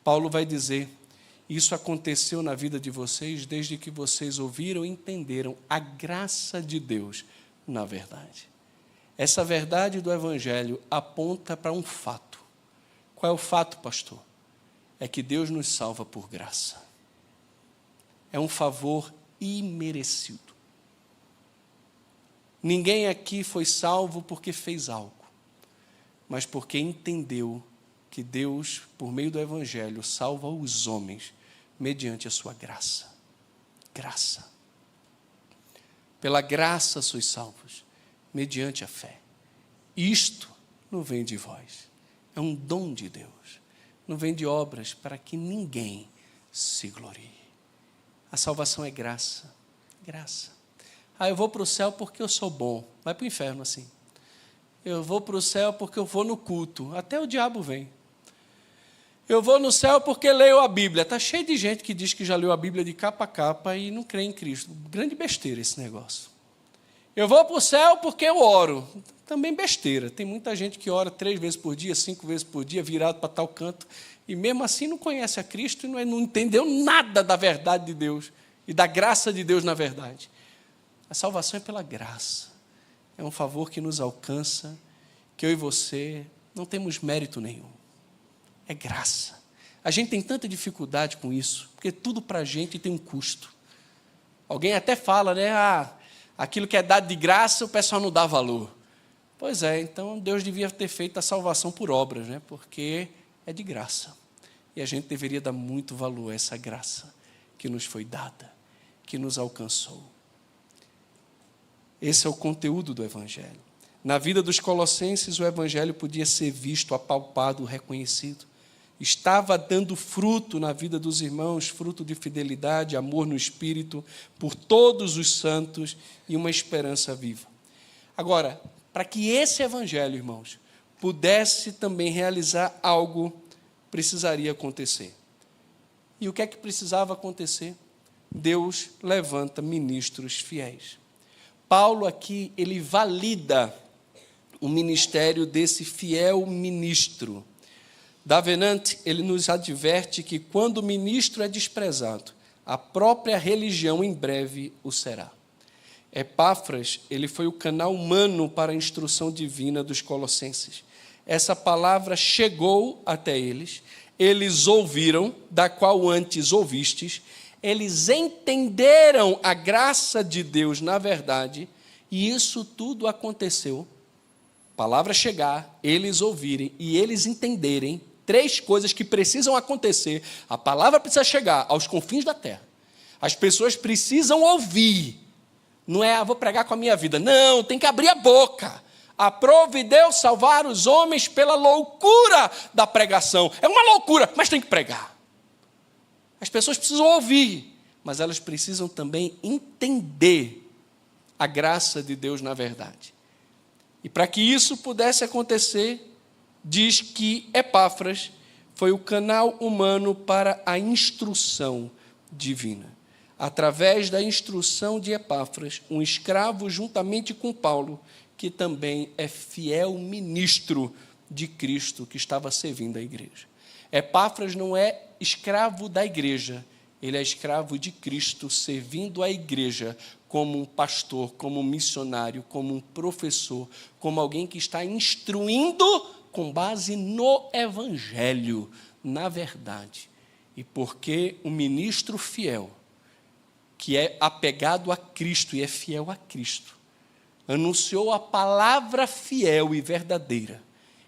Paulo vai dizer: isso aconteceu na vida de vocês desde que vocês ouviram e entenderam a graça de Deus na verdade. Essa verdade do Evangelho aponta para um fato. Qual é o fato, pastor? É que Deus nos salva por graça. É um favor imerecido. Ninguém aqui foi salvo porque fez algo, mas porque entendeu que Deus, por meio do Evangelho, salva os homens mediante a sua graça. Graça. Pela graça sois salvos, mediante a fé. Isto não vem de vós, é um dom de Deus. Não vem de obras para que ninguém se glorie. A salvação é graça. Graça. Eu vou para o céu porque eu sou bom. Vai para o inferno assim. Eu vou para o céu porque eu vou no culto. Até o diabo vem. Eu vou no céu porque leio a Bíblia. Está cheio de gente que diz que já leu a Bíblia de capa a capa e não crê em Cristo. Grande besteira esse negócio. Eu vou para o céu porque eu oro. Também besteira. Tem muita gente que ora 3 vezes por dia, 5 vezes por dia, virado para tal canto, e mesmo assim não conhece a Cristo e não entendeu nada da verdade de Deus e da graça de Deus na verdade. A salvação é pela graça. É um favor que nos alcança, que eu e você não temos mérito nenhum. É graça. A gente tem tanta dificuldade com isso, porque tudo para a gente tem um custo. Alguém até fala, né? Aquilo que é dado de graça, o pessoal não dá valor. Pois é, então Deus devia ter feito a salvação por obras, né? Porque é de graça. E a gente deveria dar muito valor a essa graça que nos foi dada, que nos alcançou. Esse é o conteúdo do Evangelho. Na vida dos colossenses, o Evangelho podia ser visto, apalpado, reconhecido. Estava dando fruto na vida dos irmãos, fruto de fidelidade, amor no Espírito, por todos os santos e uma esperança viva. Agora, para que esse Evangelho, irmãos, pudesse também realizar algo, precisaria acontecer. E o que é que precisava acontecer? Deus levanta ministros fiéis. Paulo aqui, ele valida o ministério desse fiel ministro. Davenant, ele nos adverte que quando o ministro é desprezado, a própria religião em breve o será. Epáfras, ele foi o canal humano para a instrução divina dos colossenses. Essa palavra chegou até eles, eles ouviram, da qual antes ouvistes, eles entenderam a graça de Deus na verdade, e isso tudo aconteceu. Palavra chegar, eles ouvirem e eles entenderem 3 coisas que precisam acontecer. A palavra precisa chegar aos confins da terra. As pessoas precisam ouvir. Não é, vou pregar com a minha vida. Não, tem que abrir a boca. Aprove Deus salvar os homens pela loucura da pregação. É uma loucura, mas tem que pregar. As pessoas precisam ouvir, mas elas precisam também entender a graça de Deus na verdade. E para que isso pudesse acontecer, diz que Epáfras foi o canal humano para a instrução divina. Através da instrução de Epáfras, um escravo juntamente com Paulo, que também é fiel ministro de Cristo que estava servindo a igreja. Epáfras não é escravo da igreja, ele é escravo de Cristo, servindo a igreja como um pastor, como um missionário, como um professor, como alguém que está instruindo com base no Evangelho, na verdade. E porque o ministro fiel, que é apegado a Cristo e é fiel a Cristo, anunciou a palavra fiel e verdadeira,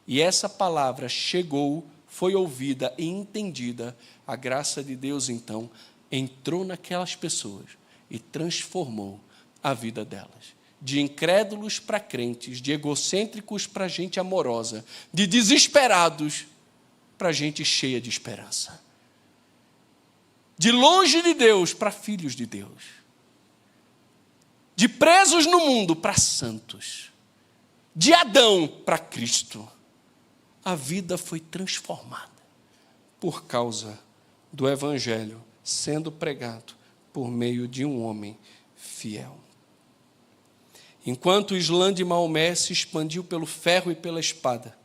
e essa palavra chegou, foi ouvida e entendida, a graça de Deus, então, entrou naquelas pessoas e transformou a vida delas. De incrédulos para crentes, de egocêntricos para gente amorosa, de desesperados para gente cheia de esperança. De longe de Deus para filhos de Deus. De presos no mundo para santos. De Adão para Cristo. A vida foi transformada por causa do Evangelho sendo pregado por meio de um homem fiel. Enquanto o Islã de Maomé se expandiu pelo ferro e pela espada,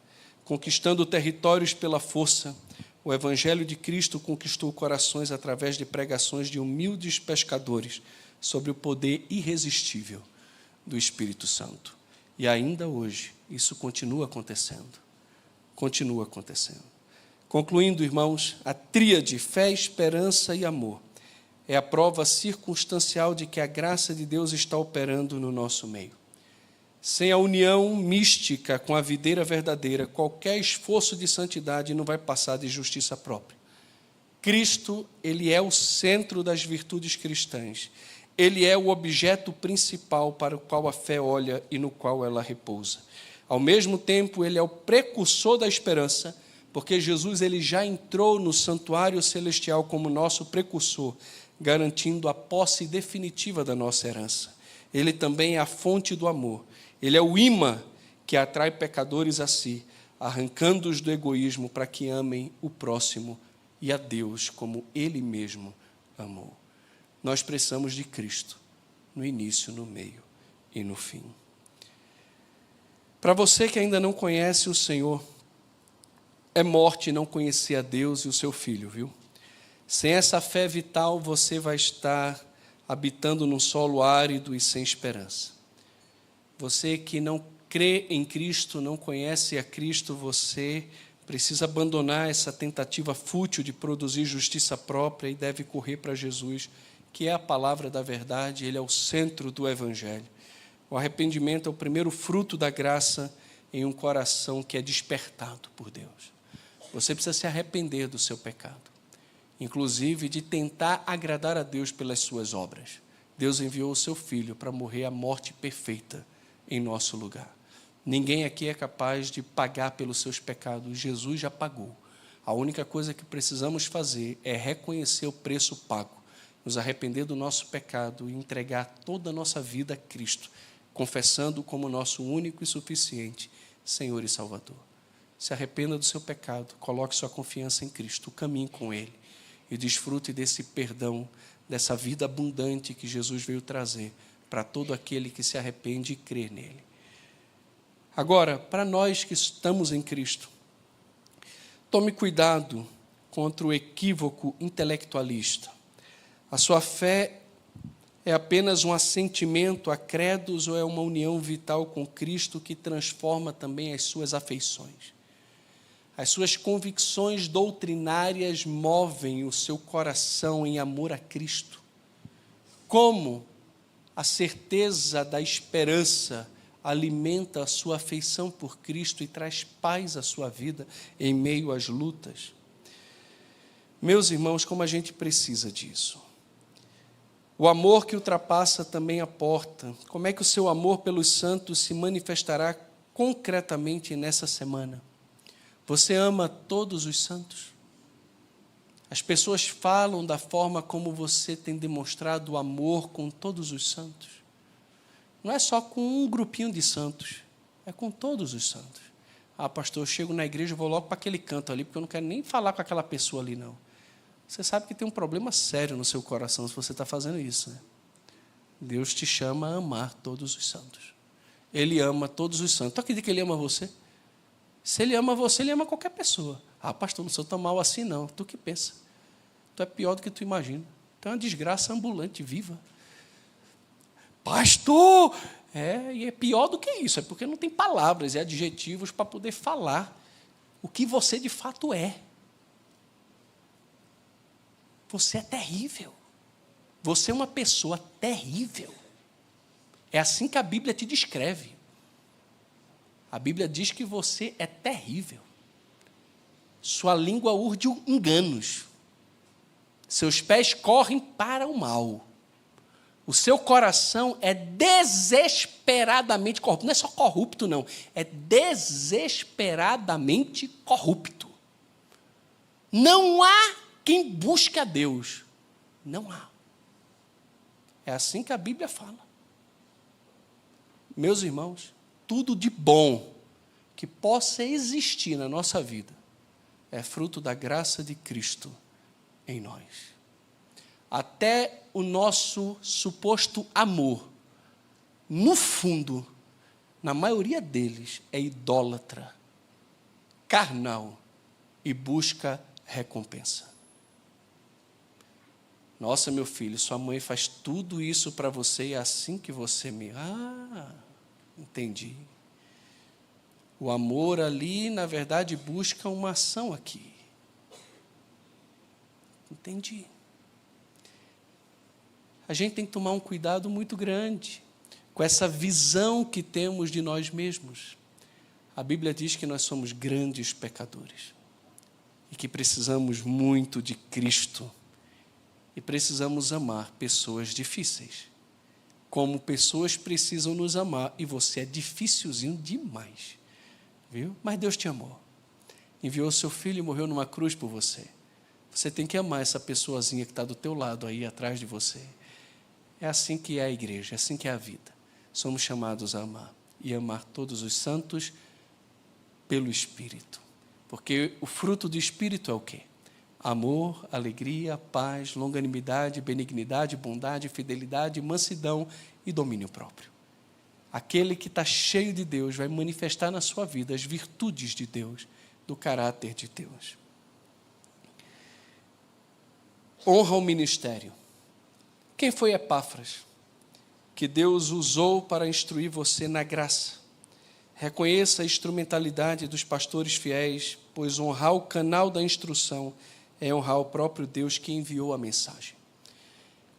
conquistando territórios pela força, o Evangelho de Cristo conquistou corações através de pregações de humildes pescadores sobre o poder irresistível do Espírito Santo. E ainda hoje, isso continua acontecendo. Continua acontecendo. Concluindo, irmãos, a tríade fé, esperança e amor é a prova circunstancial de que a graça de Deus está operando no nosso meio. Sem a união mística com a videira verdadeira, qualquer esforço de santidade não vai passar de justiça própria. Cristo, ele é o centro das virtudes cristãs. Ele é o objeto principal para o qual a fé olha e no qual ela repousa. Ao mesmo tempo, ele é o precursor da esperança, porque Jesus ele já entrou no santuário celestial como nosso precursor, garantindo a posse definitiva da nossa herança. Ele também é a fonte do amor. Ele é o imã que atrai pecadores a si, arrancando-os do egoísmo para que amem o próximo e a Deus como Ele mesmo amou. Nós precisamos de Cristo, no início, no meio e no fim. Para você que ainda não conhece o Senhor, é morte não conhecer a Deus e o seu Filho, viu? Sem essa fé vital, você vai estar habitando num solo árido e sem esperança. Você que não crê em Cristo, não conhece a Cristo, você precisa abandonar essa tentativa fútil de produzir justiça própria e deve correr para Jesus, que é a palavra da verdade, ele é o centro do Evangelho. O arrependimento é o primeiro fruto da graça em um coração que é despertado por Deus. Você precisa se arrepender do seu pecado, inclusive de tentar agradar a Deus pelas suas obras. Deus enviou o seu Filho para morrer a morte perfeita em nosso lugar. Ninguém aqui é capaz de pagar pelos seus pecados. Jesus já pagou. A única coisa que precisamos fazer é reconhecer o preço pago, nos arrepender do nosso pecado e entregar toda a nossa vida a Cristo, confessando como nosso único e suficiente Senhor e Salvador. Se arrependa do seu pecado, coloque sua confiança em Cristo, caminhe com Ele e desfrute desse perdão, dessa vida abundante que Jesus veio trazer para todo aquele que se arrepende e crê nele. Agora, para nós que estamos em Cristo, tome cuidado contra o equívoco intelectualista. A sua fé é apenas um assentimento a credos ou é uma união vital com Cristo que transforma também as suas afeições? As suas convicções doutrinárias movem o seu coração em amor a Cristo. Como a certeza da esperança alimenta a sua afeição por Cristo e traz paz à sua vida em meio às lutas? Meus irmãos, como a gente precisa disso. O amor que ultrapassa também a porta. Como é que o seu amor pelos santos se manifestará concretamente nessa semana? Você ama todos os santos? As pessoas falam da forma como você tem demonstrado o amor com todos os santos. Não é só com um grupinho de santos, é com todos os santos. Ah, pastor, eu chego na igreja e vou logo para aquele canto ali, porque eu não quero nem falar com aquela pessoa ali, não. Você sabe que tem um problema sério no seu coração se você está fazendo isso, né? Deus te chama a amar todos os santos. Ele ama todos os santos. Tu acredita que Ele ama você? Se Ele ama você, Ele ama qualquer pessoa. Ah, pastor, não sou tão mal assim, não. Tu que pensa. Tu é pior do que tu imagina. Tu é uma desgraça ambulante, viva. Pastor! E é pior do que isso. É porque não tem palavras e adjetivos para poder falar o que você de fato é. Você é terrível. Você é uma pessoa terrível. É assim que a Bíblia te descreve. A Bíblia diz que você é terrível. Sua língua urde enganos. Seus pés correm para o mal. O seu coração é desesperadamente corrupto. Não é só corrupto, não. É desesperadamente corrupto. Não há quem busque a Deus. Não há. É assim que a Bíblia fala. Meus irmãos, tudo de bom que possa existir na nossa vida é fruto da graça de Cristo em nós. Até o nosso suposto amor, no fundo, na maioria deles, é idólatra, carnal e busca recompensa. Nossa, meu filho, sua mãe faz tudo isso para você e é assim que você me... Ah, entendi. O amor ali, na verdade, busca uma ação aqui. Entendi. A gente tem que tomar um cuidado muito grande com essa visão que temos de nós mesmos. A Bíblia diz que nós somos grandes pecadores e que precisamos muito de Cristo e precisamos amar pessoas difíceis, como pessoas precisam nos amar, e você é dificilzinho demais, viu? Mas Deus te amou, enviou seu Filho e morreu numa cruz por você. Você tem que amar essa pessoazinha que está do teu lado aí, atrás de você. É assim que é a igreja, é assim que é a vida. Somos chamados a amar, e amar todos os santos pelo Espírito. Porque o fruto do Espírito é o quê? Amor, alegria, paz, longanimidade, benignidade, bondade, fidelidade, mansidão e domínio próprio. Aquele que está cheio de Deus vai manifestar na sua vida as virtudes de Deus, do caráter de Deus. Honra o ministério. Quem foi Epáfras? Que Deus usou para instruir você na graça. Reconheça a instrumentalidade dos pastores fiéis, pois honrar o canal da instrução é honrar o próprio Deus que enviou a mensagem.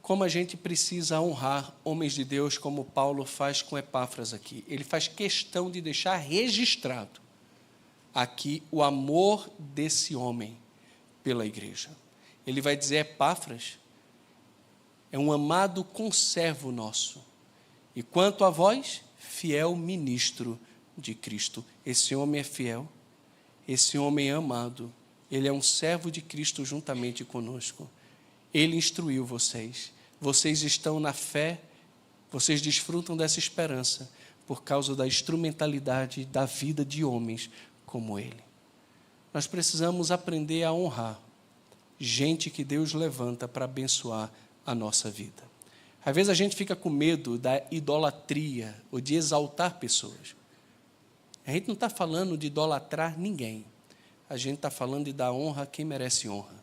Como a gente precisa honrar homens de Deus, como Paulo faz com Epáfras aqui. Ele faz questão de deixar registrado aqui o amor desse homem pela igreja. Ele vai dizer: Epáfras, é um amado conservo nosso. E quanto a vós, fiel ministro de Cristo. Esse homem é fiel, esse homem é amado, ele é um servo de Cristo juntamente conosco. Ele instruiu vocês, vocês estão na fé, vocês desfrutam dessa esperança por causa da instrumentalidade da vida de homens como ele. Nós precisamos aprender a honrar gente que Deus levanta para abençoar a nossa vida. Às vezes a gente fica com medo da idolatria ou de exaltar pessoas. A gente não está falando de idolatrar ninguém. A gente está falando de dar honra a quem merece honra.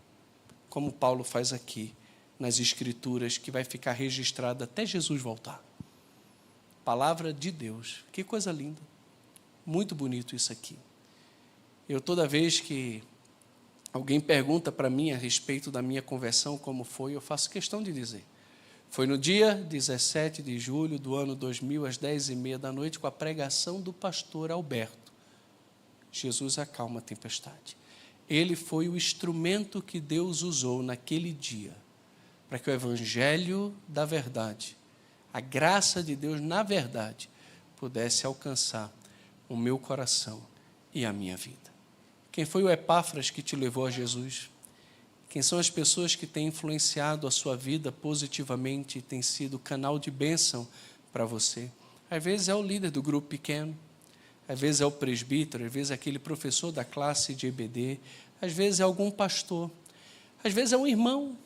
Como Paulo faz aqui nas Escrituras, que vai ficar registrada até Jesus voltar. Palavra de Deus. Que coisa linda. Muito bonito isso aqui. Eu, toda vez que alguém pergunta para mim a respeito da minha conversão, como foi, eu faço questão de dizer. Foi no dia 17 de julho do ano 2000, às 10h30 da noite, com a pregação do pastor Alberto. Jesus acalma a tempestade. Ele foi o instrumento que Deus usou naquele dia para que o evangelho da verdade, a graça de Deus na verdade, pudesse alcançar o meu coração e a minha vida. Quem foi o Epáfras que te levou a Jesus? Quem são as pessoas que têm influenciado a sua vida positivamente e têm sido canal de bênção para você? Às vezes é o líder do grupo pequeno, às vezes é o presbítero, às vezes é aquele professor da classe de EBD, às vezes é algum pastor, às vezes é um irmão,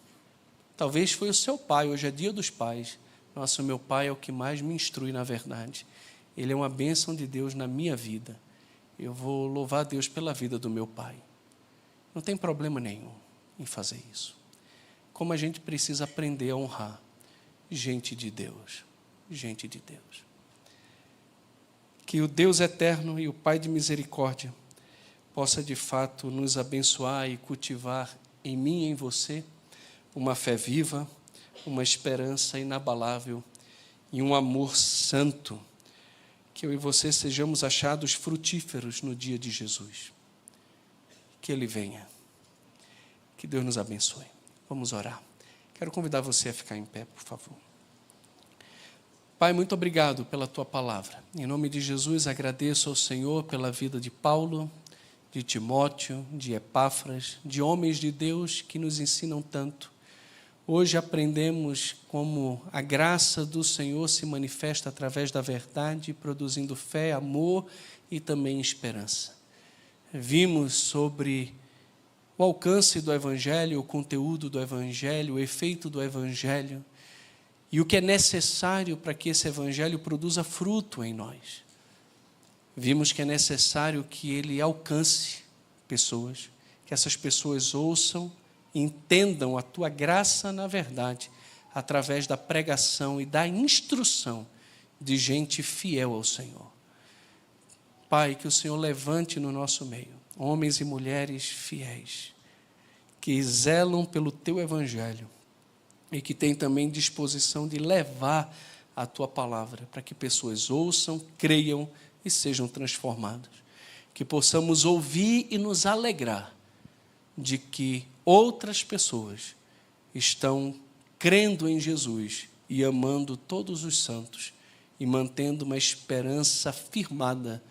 talvez foi o seu pai, hoje é dia dos pais. Nossa, o meu pai é o que mais me instrui na verdade. Ele é uma bênção de Deus na minha vida. Eu vou louvar a Deus pela vida do meu pai. Não tem problema nenhum em fazer isso. Como a gente precisa aprender a honrar gente de Deus. Gente de Deus. Que o Deus eterno e o Pai de misericórdia possa de fato nos abençoar e cultivar em mim e em você uma fé viva, uma esperança inabalável e um amor santo. Que eu e você sejamos achados frutíferos no dia de Jesus. Que Ele venha. Que Deus nos abençoe. Vamos orar. Quero convidar você a ficar em pé, por favor. Pai, muito obrigado pela Tua palavra. Em nome de Jesus, agradeço ao Senhor pela vida de Paulo, de Timóteo, de Epáfras, de homens de Deus que nos ensinam tanto. Hoje aprendemos como a graça do Senhor se manifesta através da verdade, produzindo fé, amor e também esperança. Vimos sobre o alcance do Evangelho, o conteúdo do Evangelho, o efeito do Evangelho e o que é necessário para que esse Evangelho produza fruto em nós. Vimos que é necessário que ele alcance pessoas, que essas pessoas ouçam, entendam a Tua graça na verdade, através da pregação e da instrução de gente fiel ao Senhor. Pai, que o Senhor levante no nosso meio homens e mulheres fiéis, que zelam pelo Teu Evangelho e que têm também disposição de levar a Tua palavra, para que pessoas ouçam, creiam e sejam transformadas. Que possamos ouvir e nos alegrar de que outras pessoas estão crendo em Jesus e amando todos os santos e mantendo uma esperança firmada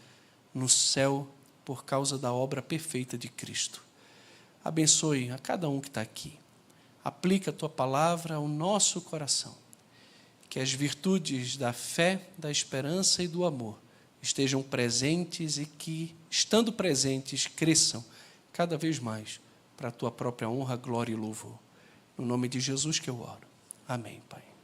no céu por causa da obra perfeita de Cristo. Abençoe a cada um que está aqui. Aplica a Tua palavra ao nosso coração. Que as virtudes da fé, da esperança e do amor estejam presentes e que, estando presentes, cresçam cada vez mais para a Tua própria honra, glória e louvor. No nome de Jesus que eu oro. Amém, Pai.